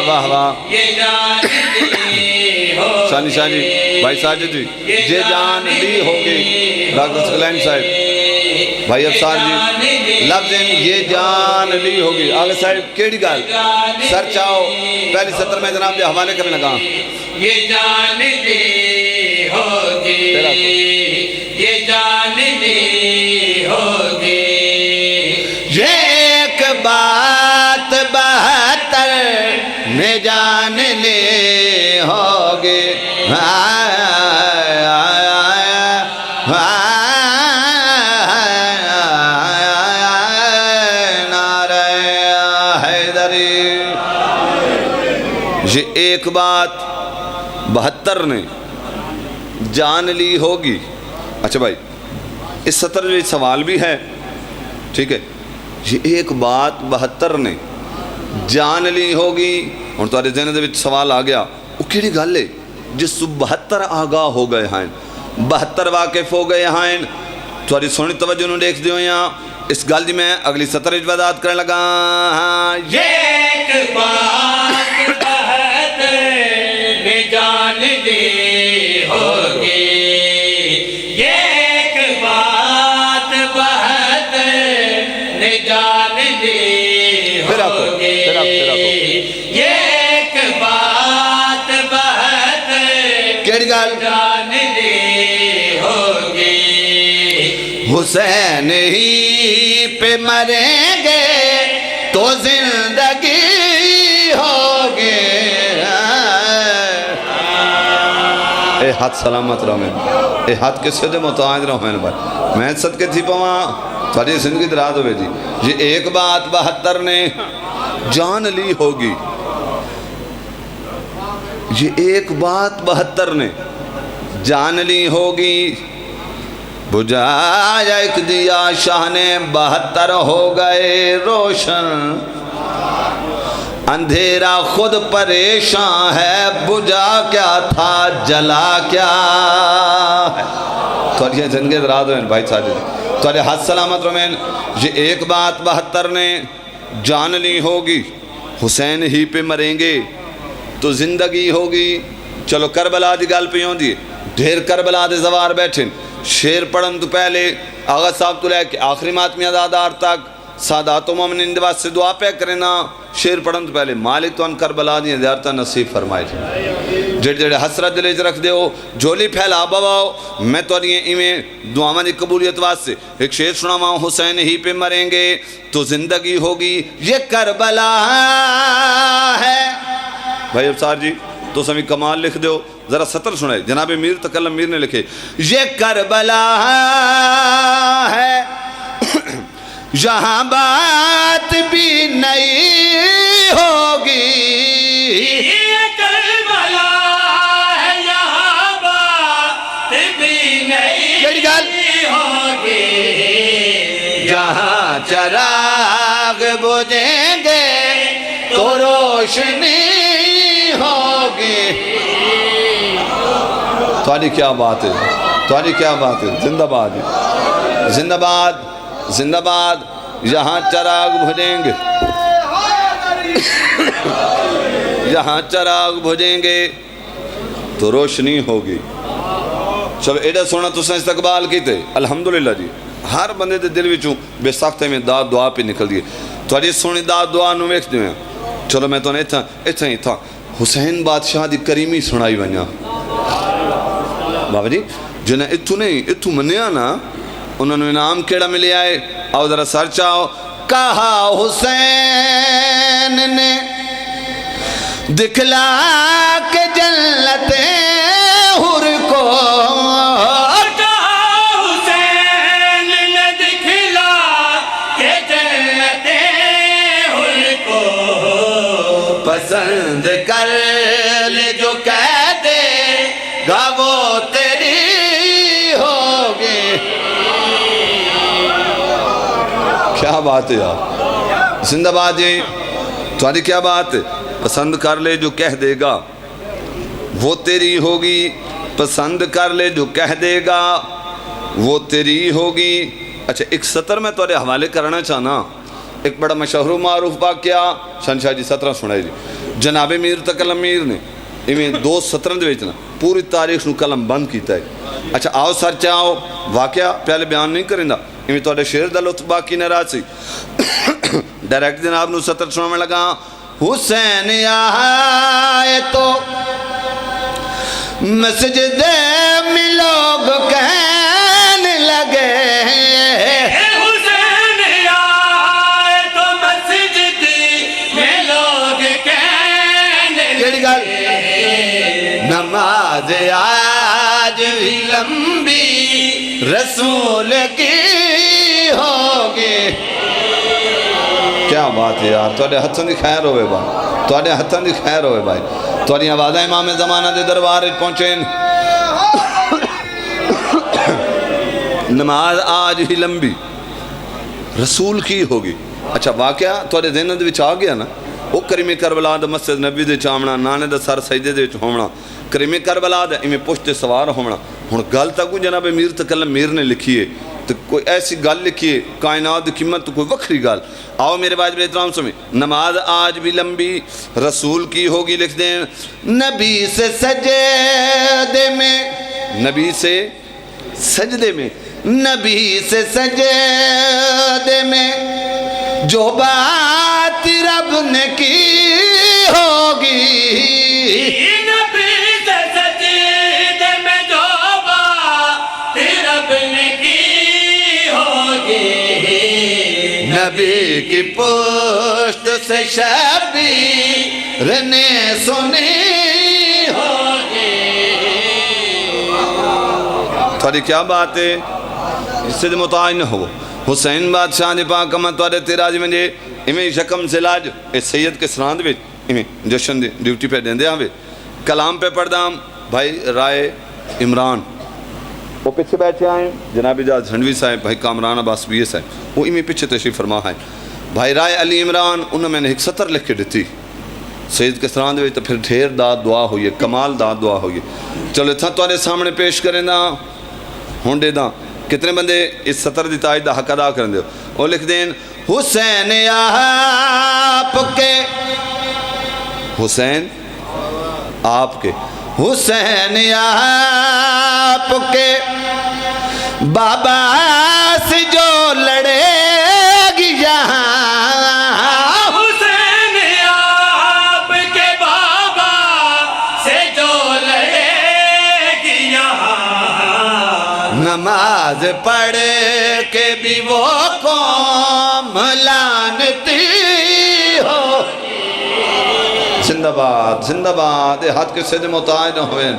واہ واہ شانی شانی بھائی ساجد جی یہ جان لی ہوگی ڈاکٹر سکلین صاحب بھائی افسار جی لفظ یہ جان لی ہوگی آگے صاحب کیڑی گال سر چاہو پہلی سطر میں جناب دے حوالے کرنے لگا یہ جان لی ہوگی یہ جان لی ہوگی یہ ایک بات 72 میں جان لی ہوگی یہ ایک بات 72 نے جان لی ہوگی. اچھا بھائی اس سطر میں سوال بھی ہے ٹھیک ہے یہ ایک بات 72 نے جان لی ہوگی اور تمہارے ذہن دے وچ سوال آ گیا وہ کیڑی گل ہے جس 72 آگاہ ہو گئے ہیں 72 واقف ہو گئے ہیں تمہاری سونی توجہ نو دیکھ دیو یہاں اس گل دی میں اگلی سطر وچ وضاحت کرنے لگا یہ ایک بات 72 نے جان لی ہوگی یہ ایک بات 72 نے جان لی ہوگی یہ ایک بات 72 کیڑی گل جان لی ہوگی حسین ہی پہ مریں گے تو زندگی ہوگی. اے ہاتھ سلامت رہو میں اے ہاتھ کس سے دے متعاید رہو میں بھائی میں صدقے تھی پاواں تھوڑی زندگی دراز ہوئے جی یہ ایک بات 72 نے جان لی ہوگی یہ ایک بات 72 نے جان لی ہوگی بجھایا ایک دیا شاہ نے 72 ہو گئے روشن اندھیرا خود پریشان ہے بجھا کیا تھا جلا کیا ہے. تو یہ زندگی دراز ہوئے بھائی ساجد تو یہ ہاتھ سلامت رمین یہ ایک بات 72 نے جان لی ہوگی حسین ہی پہ مریں گے تو زندگی ہوگی. چلو کربلا دی گل پہ ہوں دی ڈھیر کربلا دے زوار بیٹھیں شیر پڑھن تو پہلے آغا صاحب تو لے کے آخری ماتمی ازادار تک سادات و مومنین دے واسطے دعا پہ کرنا شیر پڑھن تو پہلے مالک تو ان کربلا دی زیارتہ نصیب فرمائے جڑ جڑے حسرت دلے رکھ دے ہو جھولی پھیلا بواؤ میں تو یہ ایمیں دعاواں دی قبولیت واسطے ایک شیر سناواں حسین ہی پہ مریں گے تو زندگی ہوگی یہ کربلا ہے. بھائی افسار جی تو سمی کمال لکھ دو ذرا سطر سنائے جناب میر تکلم میر نے لکھے یہ کربلا ہے یہاں بات بھی نہیں ہوگی یہ کربلا ہے یہاں بات بھی نہیں ہوگی جہاں چراغ بجھیں گے تو روشنی ہوگی. تمہاری کیا بات ہے تمہاری کیا بات ہے زندہ باد زندہ باد زندہ باد یہاں چراغ بجھیں گے یہاں چراغ بجھیں گے تو روشنی ہوگی. چلو ایڈا سونا تو سن استقبال کی تھے الحمدللہ جی ہر بندے دے دل وچوں بے ساختے میں داد دعا پہ نکل دیئے تھوڑی سونی داد دعا نو ویکھ دیئے. چلو میں تو نے اتھا ہی تھا حسین بادشاہ دی کریمی سنائی ونیا بابا جی جنہیں اتھو نہیں اتھو منیا نا انہوں نے انعام کیڑا ملے آئے آؤ ذرا سر چاہو کہا حسین نے دکھلا کے جنت حر کو پسند کر لے جو کہہ دے گا وہ تیری ہوگی. کیا بات ہے یار زندہ باد جی تمہاری کیا بات ہے پسند کر لے جو کہہ دے گا وہ تیری ہوگی پسند کر لے جو کہہ دے گا وہ تیری ہوگی. اچھا ایک سطر میں تمہارے حوالے کرنا چاہنا ایک بڑا مشہور معروف واقعہ شہنشاہ جی 17 سنائے جی جناب میر تکل امیر نے ایویں 2 سطرن دے وچ نا پوری تاریخ نو قلم بند کیتا ہے. اچھا آؤ سر چاہو واقعہ پہلے بیان نہیں کریں دا ایویں تواڈے شعر دا لطف باقی ناراض سی. ڈائریکٹ جناب نو سطر سناون لگا. حسین آئے تو مسجد میں لوگ کہنے لگے حسین آئے تو مسجد میں لوگ کہنے لگے نماز آج بھی لمبی رسول کی ہوگی. کیا بات ہے یار تواڈے ہتھاں دی خیر ہوئے بھائی تواڈے ہتھاں دی خیر ہوئے بھائی تواڈیاں آوازاں امام زمانہ دے دربار وچ پہنچین. نماز آج ہی لمبی رسول کی ہوگی. اچھا واقعہ تواڈے ذہن دے وچ آ گیا نا وہ کریم کربلا دا مسجد نبی دے چامنا نانے دا سر سجدے دے وچ ہونا کریم کربلا دا ایویں پشت تے سوار ہونا. ہن گل تاں کوئی جناب میر تکلم میر نے لکھی ہے تو کوئی ایسی گل لکھی ہے کائنات دی قیمت تو کوئی وکھری گل. آؤ میرے واجب احترام سمیں نماز آج بھی لمبی رسول کی ہوگی لکھ دیں. نبی سے سجدے میں نبی سے سجدے میں نبی سے سجدے میں جو بات رب نے کی ہوگی نبی سے سجدے میں جو بات رب نے کی ہوگی نبی کی پشت سے شبیر نے سنی ہوگی. تھوڑی کیا بات ہے اس سے متعین ہو حسین بادشاہ نے پاک امت توڑے تیراج میں جے ایمیں شکم سلاج اس سید کے سراند بھی ایمیں جشن دی ڈیوٹی پہ دیں دیا ہوئے کلام پہ پڑھدام بھائی رائے عمران وہ پیچھے بیٹھے آئیں جناب اجاز ہنڈوی صاحب بھائی کامران عباس بیے صاحب وہ ایمیں پیچھے تشریف فرما ہے. بھائی رائے علی عمران انہوں میں نے ایک سطر لکھ کے دیتی سید کے سراند بھی تو پھر ڈھیر داد دعا ہوئی ہے کمال داد دعا ہوئی ہے. چلو اتنا تو سامنے پیش کریں نا ہون دے دا کتنے بندے اس سطر دی تائید دا حق ادا کریں دے وہ لکھ دیں حسین آپ کے حسین آپ کے حسین آپ کے بابا سے جو لڑے گی یہاں حسین آپ کے بابا سے جو لڑے گی یہاں نماز پڑھ کے بھی وہ قوم لعنتی ہو. زندہ باد ہاتھ کے سجدے متعین ہوئے.